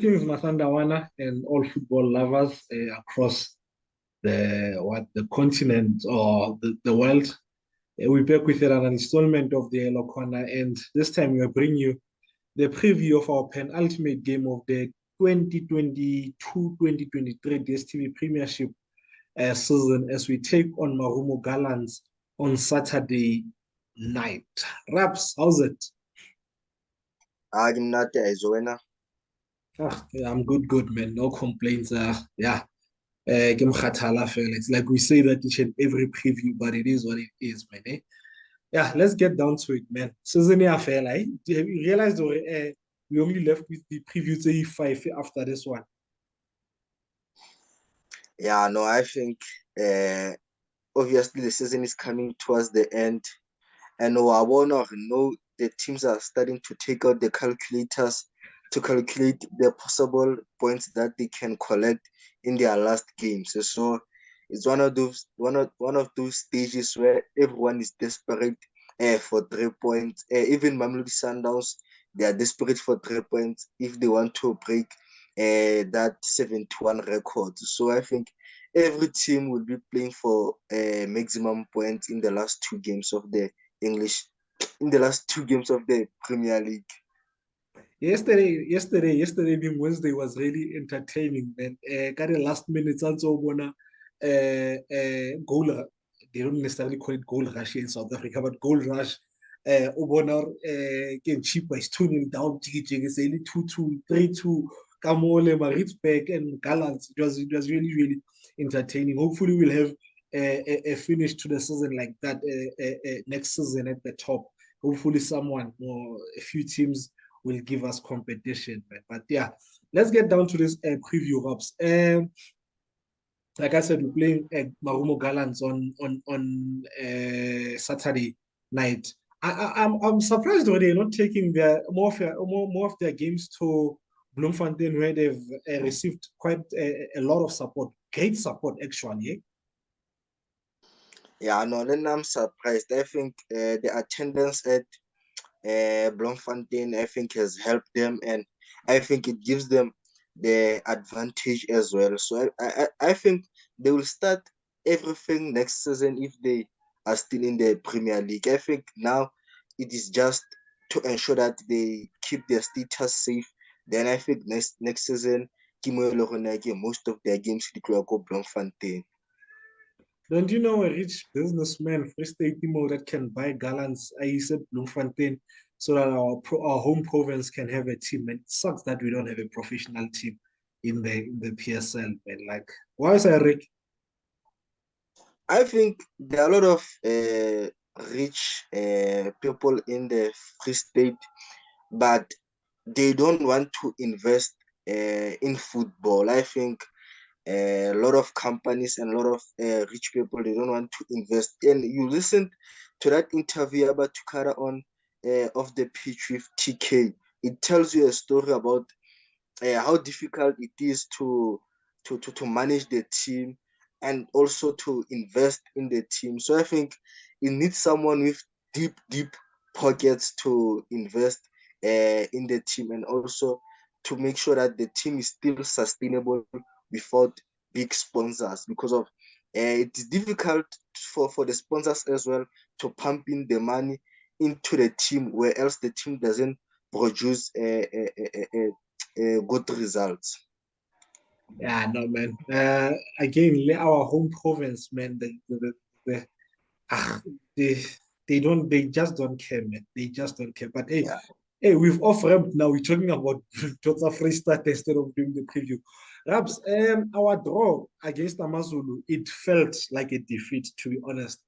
Greetings, Masandawana, and all football lovers across the continent or the world. We're back with another installment of the Polokwane, and this time we are bringing you the preview of our penultimate game of the 2022-2023 DStv Premiership season as we take on Marumo Gallants on Saturday night. Raps, how's it? I'm not as winner. Yeah, I'm good, man. No complaints. Yeah. Ke mokgathala fela. It's like we say that each and every preview, but it is what it is, man. Eh? Yeah, let's get down to it, man. Season ya fela, eh? Have you realized we only left with the preview say five after this one? Yeah, no, I think obviously the season is coming towards the end, and I wanna know the teams are starting to take out the calculators to calculate the possible points that they can collect in their last games. So it's one of those stages where everyone is desperate for 3 points. Even Mamelodi Sundowns, they are desperate for 3 points if they want to break that 71 record. So I think every team will be playing for maximum points in the last two games of the English, in the last two games of the Premier League. Yesterday being Wednesday was really entertaining, man. Got the last minutes also wanna goal. They don't necessarily call it goal rush in South Africa, but goal rush. Ubona getting cheaper is 2-0 down. Jiggy jiggy, say 2-2, 3-2. Kamole, Maritzburg, and Gallants. It was really entertaining. Hopefully, we'll have a finish to the season like that next season at the top. Hopefully, someone or a few teams will give us competition. Man. But yeah, let's get down to this preview, Robs. Like I said, we're playing Marumo Gallants on Saturday night. I'm surprised though they're not taking their more of their games to Bloemfontein, where they've received quite a lot of support, great support actually. Eh? Yeah, no, then I'm surprised. I think the attendance at Bloemfontein, I think, has helped them, and I think it gives them the advantage as well. So I think they will start everything next season if they are still in the Premier League. I think now it is just to ensure that they keep their status safe. Then I think next season, most of their games will go Bloemfontein. Don't you know a rich businessman, Free State Imo, that can buy gallons? I said Bloemfontein, so that our home province can have a team. And it sucks that we don't have a professional team in the PSL. And like, why is that, Rick? I think there are a lot of rich people in the Free State, but they don't want to invest in football. I think a lot of companies and a lot of rich people, they don't want to invest. And you listen to that interview about Tukara on off the pitch with TK. It tells you a story about how difficult it is to manage the team and also to invest in the team. So I think it needs someone with deep pockets to invest in the team, and also to make sure that the team is still sustainable without big sponsors, because of it is difficult for the sponsors as well to pump in the money into the team, where else the team doesn't produce good results. Yeah, no, man. Again, our home province, man. The ah, they they just don't care, man. They just don't care. But hey, Yeah. hey, we've off ramped now. We're talking about Jota Freestyle instead of doing the preview. Rabs, our draw against Amazulu, it felt like a defeat, to be honest.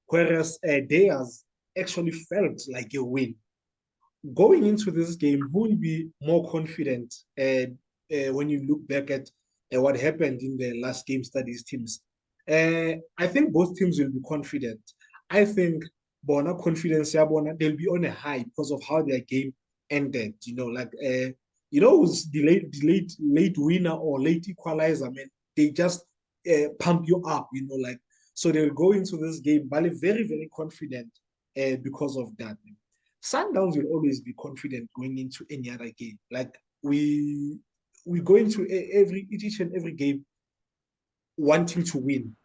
Whereas theirs actually felt like a win. Going into this game, who will be more confident when you look back at what happened in the last game studies teams? I think both teams will be confident. I think Bona confidence, yeah, Bona, they'll be on a high because of how their game ended. It was late winner or late equalizer. I mean, they just pump you up. So they'll go into this game, but very confident because of that. Sundowns will always be confident going into any other game. Like we go into each and every game wanting to win,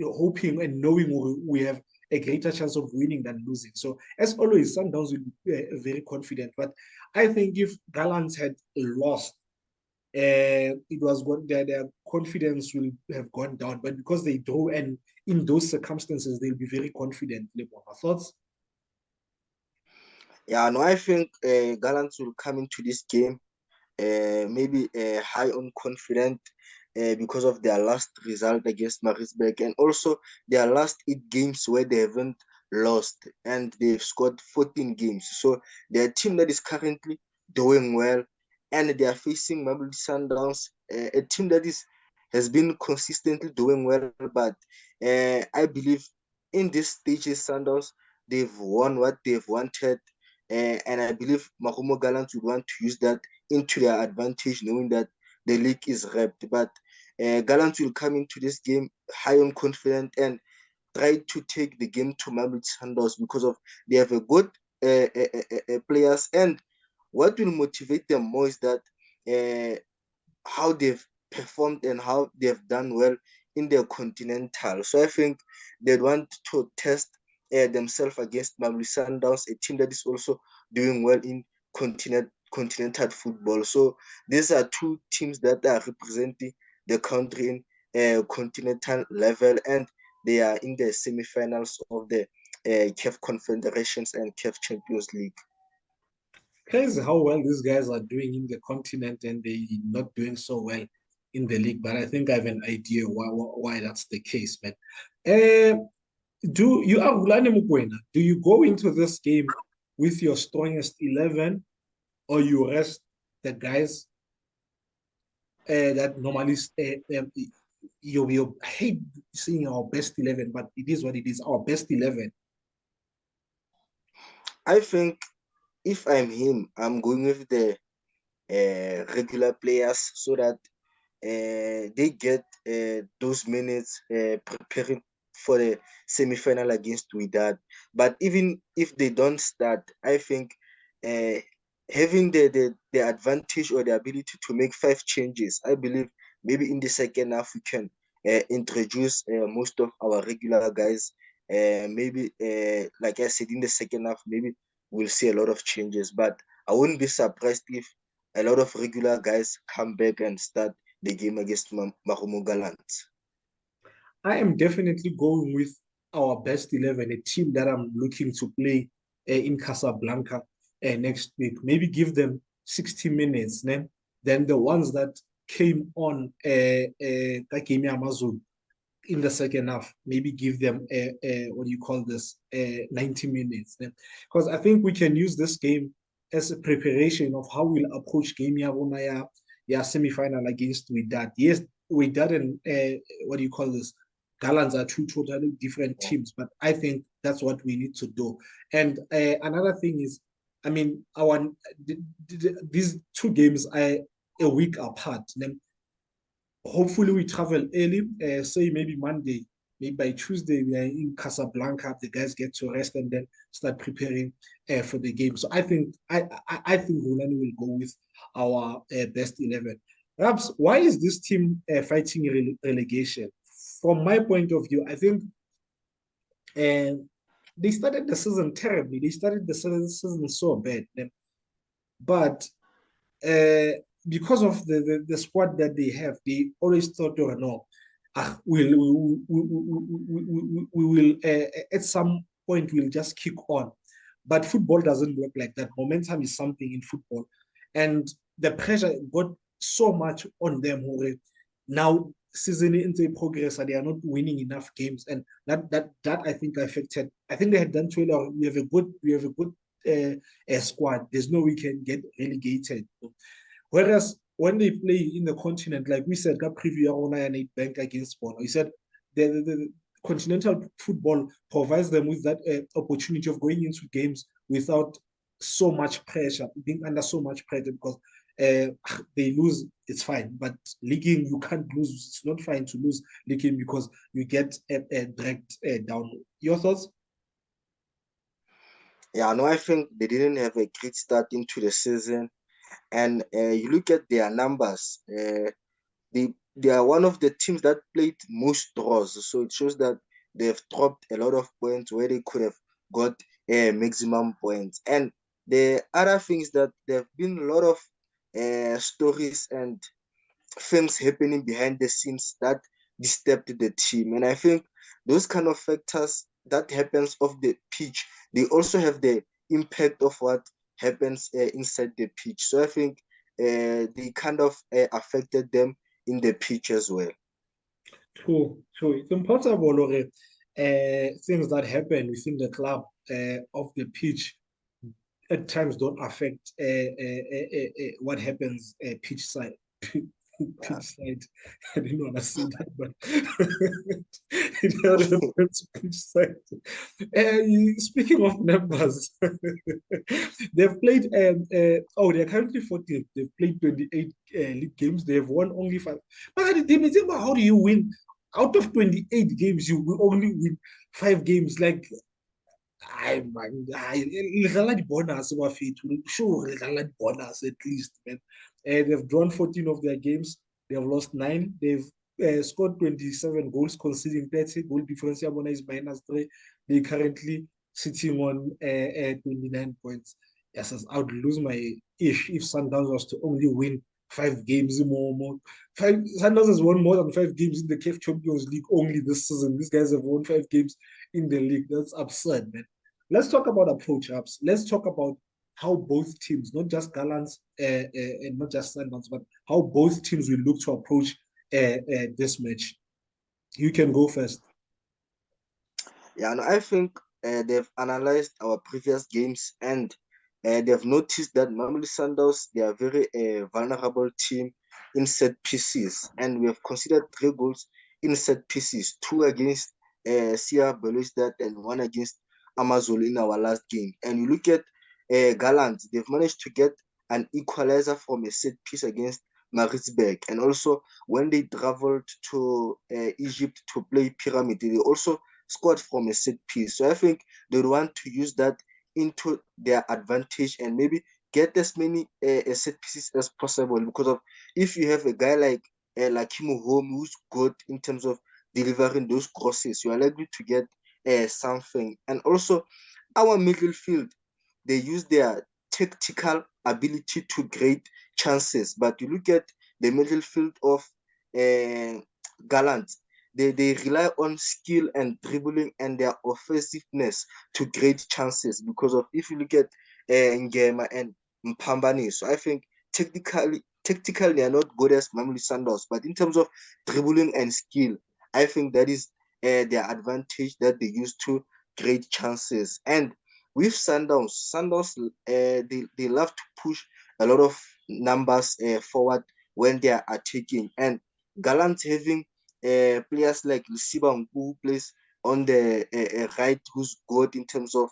hoping and knowing we have a greater chance of winning than losing. So as always, Sundowns will be very confident. But I think if Gallants had lost, it was their confidence will have gone down. But because they drew, and in those circumstances, they'll be very confident. Thoughts? Yeah, no, I think Gallants will come into this game maybe high on confident because of their last result against Maritzburg, and also their last 8 games where they haven't lost, and they've scored 14 games. So they're a team that is currently doing well, and they are facing Mamelodi Sundowns, a team that has been consistently doing well. But I believe in this stages, Sundowns, they've won what they've wanted. And I believe Marumo Gallants would want to use that into their advantage, knowing that the league is wrapped. But Gallants will come into this game high on confidence and try to take the game to Mamelodi Sundowns because of they have a good players. And what will motivate them more is that how they've performed and how they've done well in their continental. So I think they'd want to test themselves against Mamelodi Sundowns, a team that is also doing well in continental football. So these are two teams that are representing the country in continental level, and they are in the semi-finals of the CAF Confederations and CAF Champions League. Crazy how well these guys are doing in the continent and they not doing so well in the league. But I think I have an idea why that's the case, man. Do you are Vulane Mokoena? Do you go into this game with your strongest 11, or you rest the guys that normally you hate seeing our best 11, but it is what it is, our best 11. I think if I'm him, I'm going with the regular players so that they get those minutes preparing for the semi-final against Wydad. But even if they don't start, I think uh, having the advantage or the ability to make 5 changes, I believe maybe in the second half we can introduce most of our regular guys. Maybe like I said, in the second half, maybe we'll see a lot of changes. But I wouldn't be surprised if a lot of regular guys come back and start the game against Marumo Gallants. I am definitely going with our best 11, a team that I'm looking to play in Casablanca next week. Maybe give them 60 minutes. Then the ones that came on Kakemi Amazon in the second half, maybe give them what do you call this, 90 minutes. Because I think we can use this game as a preparation of how we'll approach game ya semi-final against Wydad. Yes, Wydad and what do you call this? Gallants are two totally different teams, but I think that's what we need to do. And another thing is, I mean, these two games are a week apart. Hopefully we travel early, say maybe Monday, maybe by Tuesday we are in Casablanca. The guys get to rest and then start preparing for the game. So I think Rolani will go with our best 11. Perhaps why is this team fighting relegation? From my point of view, I think they started the season terribly. They started the season so bad, but uh, because of the squad that they have, they always thought, oh no, we will at some point we'll just kick on. But football doesn't work like that. Momentum is something in football, and the pressure got so much on them already. Now season into progress and they are not winning enough games, and that I think affected. I think they had done 12. We have a good squad. There's no we can get relegated. Whereas when they play in the continent, like we said, that preview on Iron Bank against Bono, he said the continental football provides them with that opportunity of going into games without so much pressure, being under so much pressure because they lose, it's fine. But leaguing, you can't lose. It's not fine to lose leaguing because you get dragged down. Your thoughts? Yeah, no, I think they didn't have a great start into the season. And you look at their numbers, they are one of the teams that played most draws. So it shows that they've dropped a lot of points where they could have got maximum points. And the other things that there have been a lot of stories and things happening behind the scenes that disturbed the team. And I think those kind of factors that happens off the pitch, they also have the impact of what happens inside the pitch. So I think they kind of affected them in the pitch as well. True, true. It's impossible, or things that happen within the club of the pitch at times don't affect what happens pitch side. Yeah. Pitch side. I didn't want to say that, but it happens pitch side. Speaking of numbers, they've played. They're currently 14th. They've played 28 league games. They have won only 5. But how do you win? Out of 28 games, you will only win 5 games. Like, hayi man, hayi lidlala di-bonus bafethu, sure lidlala di-bonus at least, man. They've drawn 14 of their games. They've lost 9. They've scored 27 goals, conceding 30. Goal difference yabona is -3. They currently sitting on 29 points. Yes, I would lose my ish if Sundowns was to only win 5 games more. Sundowns has won more than 5 games in the CAF Champions League only this season. These guys have won 5 games in the league. That's absurd, man. Let's talk about approach ups. Let's talk about how both teams, not just Gallants and not just Sundowns, but how both teams will look to approach this match. You can go first. Yeah, and I think they've analyzed our previous games and they've noticed that Mamelodi Sundowns, they are very vulnerable team in set pieces, and we have considered 3 goals in set pieces, 2 against Sia Belouizdad and 1 against Amazon in our last game. And you look at Gallant, they've managed to get an equalizer from a set piece against Maritzburg, and also when they traveled to Egypt to play Pyramid, they also scored from a set piece. So I think they want to use that into their advantage and maybe get as many set pieces as possible. Because of if you have a guy like him home who's good in terms of delivering those crosses, you are likely to get something. And also our middle field, they use their tactical ability to create chances. But you look at the middle field of Gallant, they rely on skill and dribbling and their offensiveness to create chances. Because of if you look at Ngema and Mpambani, so I think tactically they are not good as Mamelodi Sundowns, but in terms of dribbling and skill, I think that is their advantage that they use to create chances. And with Sundowns, they love to push a lot of numbers forward when they are attacking. And Gallant having players like Lisiba Nku, who plays on the right, who's good in terms of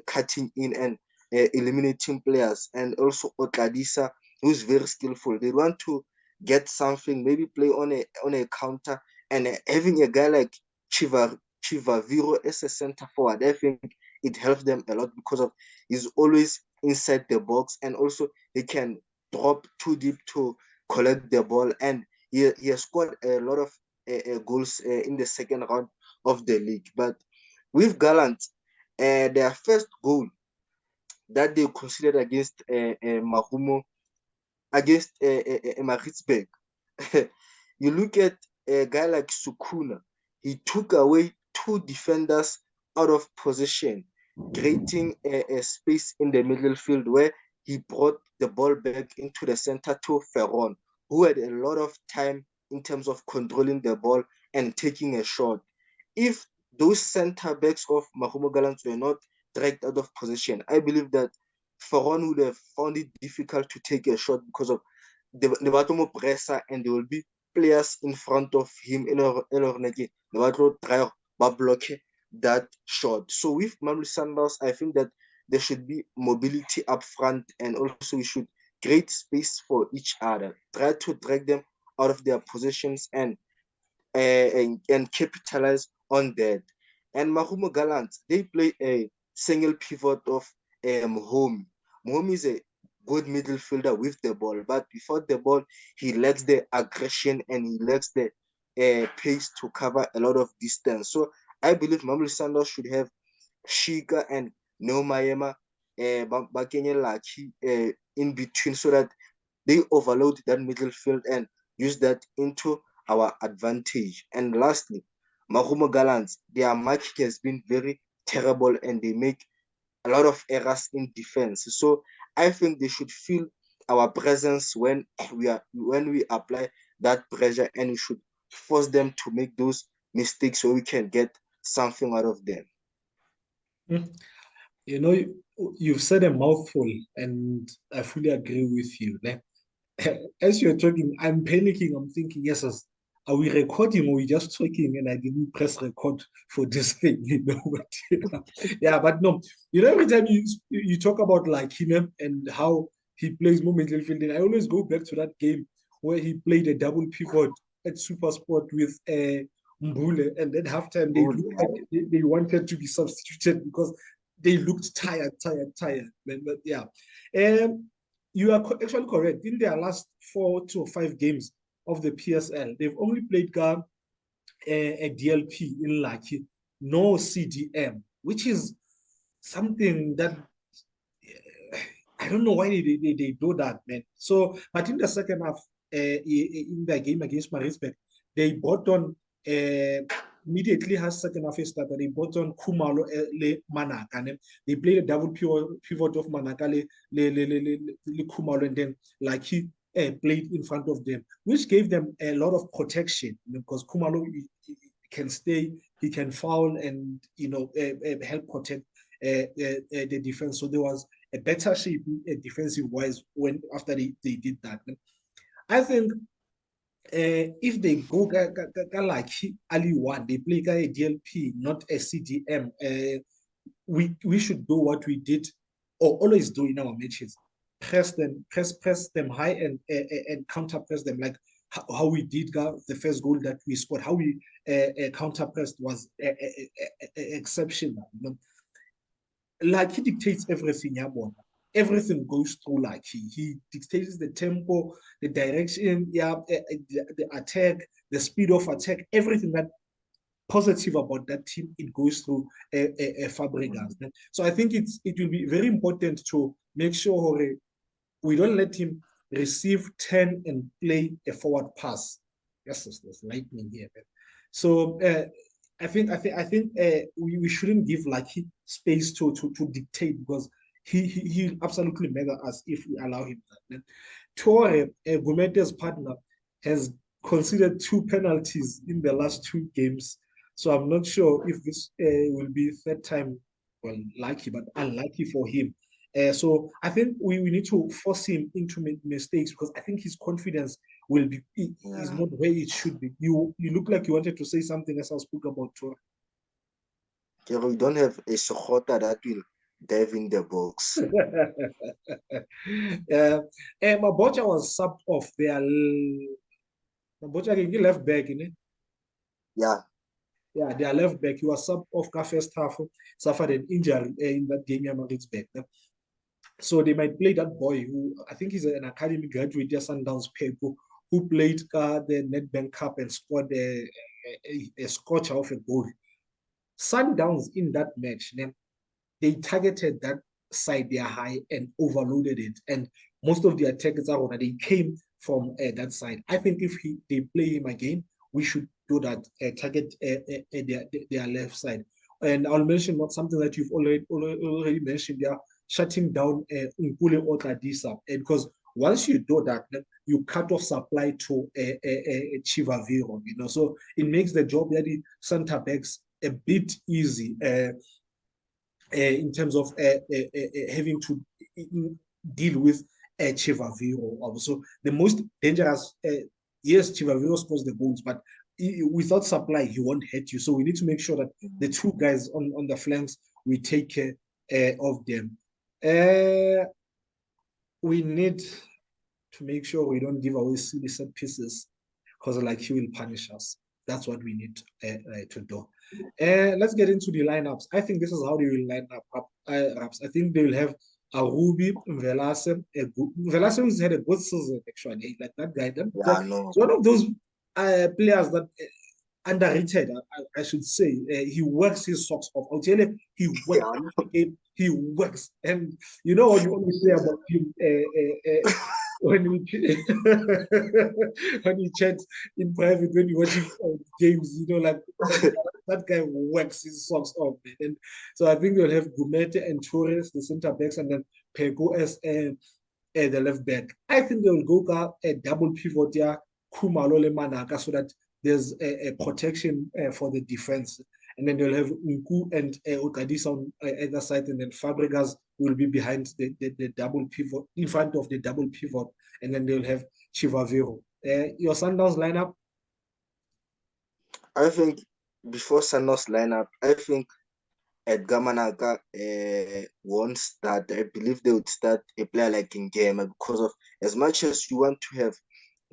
cutting in and eliminating players, and also Otladisa, who's very skillful. They want to get something, maybe play on a counter, and having a guy like Chivaviro as a center forward, I think it helps them a lot because of he's always inside the box, and also he can drop too deep to collect the ball, and he has scored a lot of goals in the second round of the league. But with Gallant, their first goal that they considered against Marumo, against Maritzburg, you look at a guy like Sukuna, he took away 2 defenders out of position, creating a space in the middle field where he brought the ball back into the center to Ferron, who had a lot of time in terms of controlling the ball and taking a shot. If those center backs of Marumo Gallants were not dragged out of position, I believe that Ferron would have found it difficult to take a shot because of the bottom pressure, and there will be players in front of him in the try block that shot. So with Mamelodi Sundowns, I think that there should be mobility up front, and also we should create space for each other, try to drag them out of their positions and capitalize on that. And Marumo Gallants, they play a single pivot of Mohomi. Mohomi is a good middle fielder with the ball, but before the ball, he lacks the aggression and he lacks the pace to cover a lot of distance. So I believe Mamelodi Sundowns should have Shika and Neumayema in between so that they overload that middle field and use that into our advantage. And lastly, Marumo Gallants, their marking has been very terrible and they make a lot of errors in defense. So I think they should feel our presence when we apply that pressure, and we should force them to make those mistakes so we can get something out of them. You know, you've said a mouthful, and I fully agree with you. As you're talking, I'm panicking. I'm thinking, yes, are we recording or we just talking? And I didn't press record for this thing, you know. But yeah, but no, you know, every time you talk about like him and how he plays more middle fielding, I always go back to that game where he played a double pivot at Super Sport with Mbule, and then halftime they looked like they wanted to be substituted because they looked tired. But yeah, um, you are actually correct. In their last 4 to 5 games of the PSL, they've only played a DLP in Lucky, no CDM, which is something that I don't know why they do that, man. So, but in the second half, in the game against Maritzburg, they brought on immediately has second half started. They brought on Kumalo le Manaka. They played a double pivot of Manaka le Kumalo, and then like he played in front of them, which gave them a lot of protection, you know, because Kumalo he can stay, he can foul, and you know help protect the defense. So there was a better shape defensive wise when after they did that. I think if they go like Ali one, they play a DLP, not a CDM. We should do what we did or always do in our matches. Press them high and counter press them like how we did the first goal that we scored. How we counter pressed was exceptional. You know? Like he dictates everything, Yabona. Everything goes through like he dictates the tempo, the direction, the attack, the speed of attack, everything that positive about that team, it goes through Fabregas. So I think it will be very important to make sure we don't let him receive 10 and play a forward pass. Yes, there's lightning here. Man. So I think we shouldn't give like space to dictate because he absolutely mega us if we allow him that. Torre, Gomete's partner, has considered 2 penalties in the last 2 games. So I'm not sure if this will be third time, well, lucky, but unlucky for him. So I think we need to force him into mistakes because I think his confidence will be is not where it should be. You look like you wanted to say something as I spoke about Tor. We don't have a Sohota that will dive in the box. Mabocha was subbed off there. Mabocha can left back, in it. Yeah. Yeah, their left back. He was subbed off first half, suffered an injury in that game. Back. So they might play that boy who I think is an academy graduate, Sundowns Pego, who played the Nedbank Cup and scored a scorcher of a goal. Sundowns in that match, then they targeted that side their high and overloaded it. And most of the attackers are on they came from that side. I think if they play him again, we should do that, target their left side. And I'll mention not something that you've already mentioned there, shutting down Nkule Otladisa. Because once you do that, you cut off supply to Chivaviro, you know. So it makes the job that the center backs a bit easy in terms of having to deal with Chivaviro. Also, the most dangerous, yes, Chivaviro scores the goals, but without supply, he won't hurt you. So we need to make sure that the 2 guys on the flanks, we take care of them. We need to make sure we don't give away silly set pieces because like he will punish us. That's what we need to do. Let's get into the lineups. I think this is how they will line up. I think they will have Arubi, Velase, Velase has had a good season actually. Like that guy, Yeah, I know. it's one of those players that underrated, I should say. He works his socks off. I'll tell you, he Yeah, works I every game. He works, and you know what you always say about him when we when you chat in private when you're watching games. You know, like that guy works his socks off, man. And so I think they'll have Gumete and Torres, the center backs, and then Pego as the left back. I think they will go a double pivot there, Kumalo le Manaka, so that there's a protection for the defense. And then they'll have Nku and Utadisa on either side, and then Fabregas will be behind the double pivot, in front of the double pivot, and then they'll have Chivaviro. Your Sundowns lineup? I think before Sanos lineup, I think Edgar Managa won't start. I believe they would start a player like Ngema because of as much as you want to have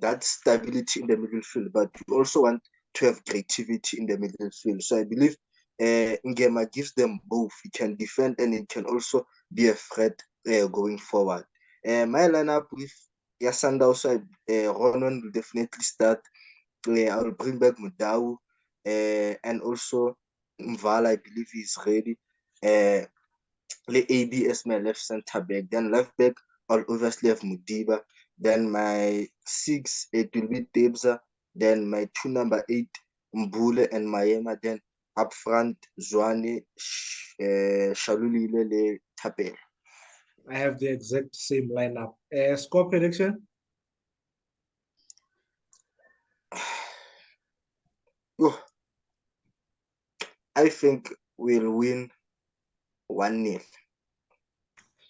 that stability in the middle field, but you also want to have creativity in the middle field. So I believe Ngema gives them both. He can defend and he can also be a threat going forward. My lineup with Yasanda also, Ronan will definitely start. I will bring back Mudau and also Mvala, I believe he's ready. Le AB as my left center back. Then left back, I'll obviously have Mudiba. Then my six, it will be Debza. Then my two number eight, Mbule and Mayema. Then up front, Zwane, Shalulile, Le Tapel. I have the exact same lineup. Score prediction? Oh, I think we'll win 1-0. As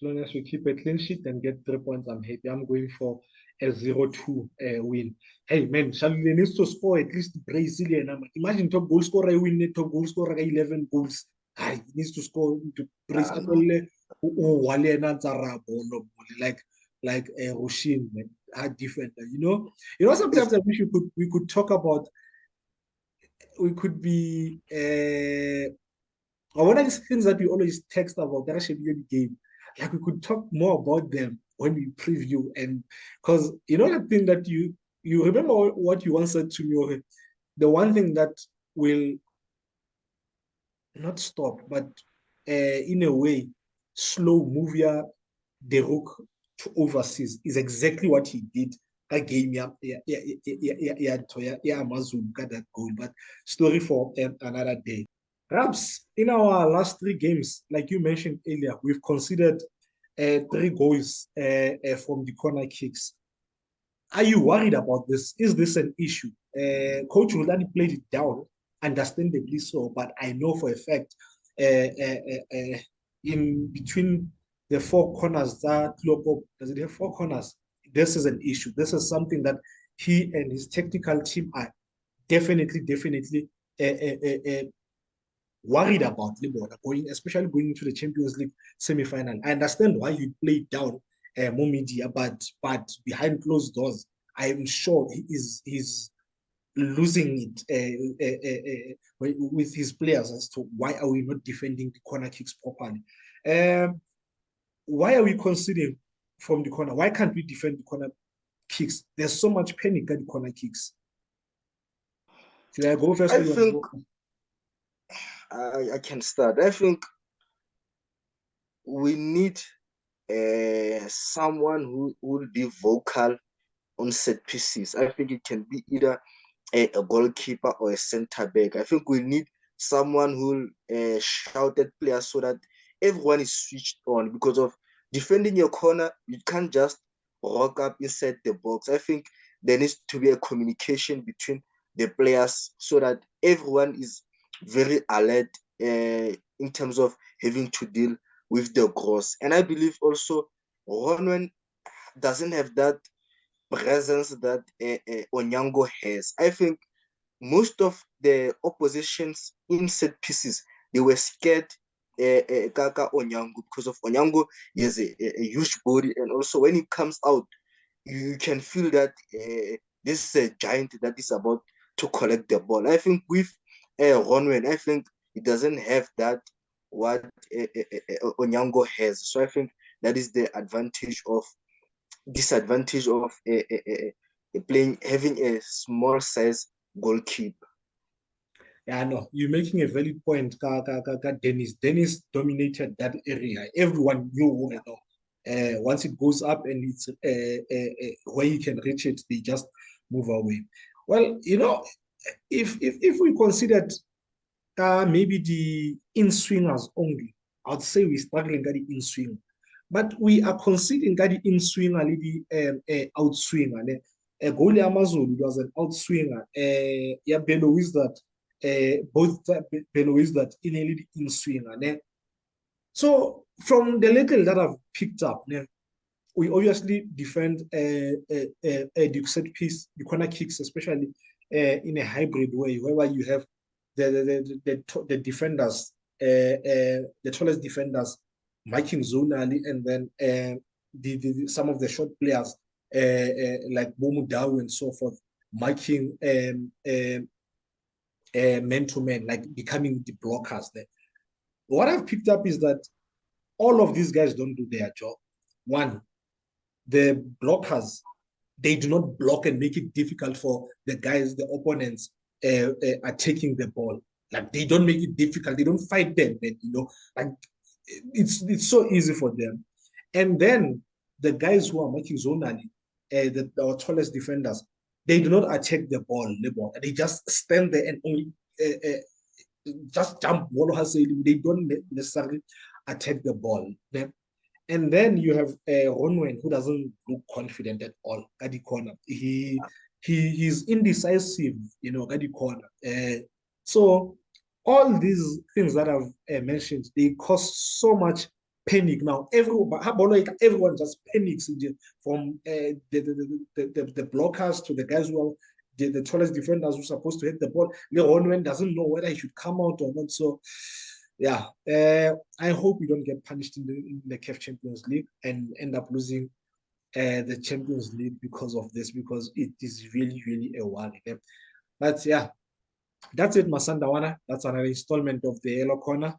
long as we keep a clean sheet and get 3 points, I'm happy. I'm going for a 0-2 win. Hey, man, Shalule needs to score at least Brazilian. Imagine top goal scorer win, top goal scorer 11 goals. He needs to score to Brazil. Like Roshin, man, hard defender. Sometimes I wish we could talk about. We could be. One of these things that we always text about that should be a game. Like we could talk more about them when we preview, and because that thing that you remember what you once said to me, okay? The one thing that will not stop, but in a way slow Movia the Rook to overseas is exactly what he did. That game, Amazon got that goal, but story for another day. Perhaps in our last three games, like you mentioned earlier, we've considered three goals from the corner kicks. Are you worried about this? Is this an issue? Coach Rulani played it down, understandably so, but I know for a fact in between the four corners that Loco, does it have four corners? This is an issue. This is something that he and his technical team are definitely worried about going, especially going into the Champions League semi-final. I understand why you played down more media, but behind closed doors, I am sure he's losing it with his players as to why are we not defending the corner kicks properly. Why are we conceding from the corner? Why can't we defend the corner kicks? There's so much panic at the corner kicks. Should I go first? I think I can start. I think we need someone who will be vocal on set pieces. I think it can be either a goalkeeper or a center back. I think we need someone who will shout at players so that everyone is switched on, because of defending your corner, you can't just rock up inside the box. I think there needs to be a communication between the players so that everyone is very alert in terms of having to deal with the cross. And I believe also Ronwen doesn't have that presence that Onyango has. I think most of the oppositions in set pieces, they were scared Kaka Onyango, because of Onyango. He has a huge body, and also when he comes out, you can feel that this is a giant that is about to collect the ball. I think with Ronwen, I think he doesn't have that what Onyango has. So I think that is the disadvantage of having a small size goalkeeper. Yeah, no, you're making a valid point, Dennis. Dennis dominated that area. Everyone knew, you know, once it goes up and it's where you can reach it, they just move away. Well, you know, if we considered maybe the in-swingers only, I'd say we're struggling at the in-swing. But we are conceding that the in-swinger, the outswinger. Goalie Amazon was an outswinger. Yeah, Bello is that both Bello is that in a little in-swinger. So from the little that I've picked up, we obviously defend the set piece, the corner kicks, especially in a hybrid way, where you have the defenders, the tallest defenders, marking zonally, and then some of the short players like Bomu Dau and so forth, marking man to man, like becoming the blockers there. What I've picked up is that all of these guys don't do their job. One, the blockers, they do not block and make it difficult for the guys, the opponents are taking the ball. Like they don't make it difficult. They don't fight them, man, you know. Like it's so easy for them. And then the guys who are making zonally, our tallest defenders, they do not attack the ball. They just stand there and only just jump. They don't necessarily attack the ball. And then you have Ronwen, who doesn't look confident at all at the corner. He's indecisive, you know, at the corner. So all these things that I've mentioned, they cause so much panic now. Everyone just panics from the blockers to the guys who are the tallest defenders who are supposed to hit the ball. Ronwen doesn't know whether he should come out or not. So yeah, I hope we don't get punished in the CAF Champions League and end up losing the Champions League because of this, because it is really, really a worry. But yeah, that's it, Masandawana. That's another installment of the Yellow Corner.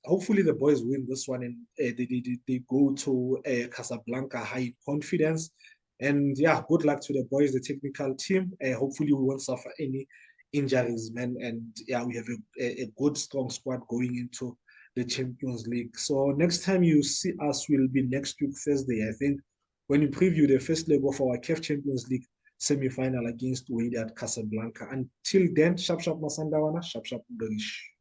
Hopefully the boys win this one and they go to Casablanca high confidence. And yeah, good luck to the boys, the technical team. Hopefully we won't suffer any injuries, man. And yeah, we have a good, strong squad going into the Champions League. So next time you see us will be next week, Thursday, I think, when you preview the first leg of our CAF Champions League semi-final against Wydad Casablanca. Until then, sharp Masandawana, sharp Dorish.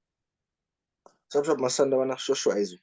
Sharp Masandawana, Shoshu Aizu.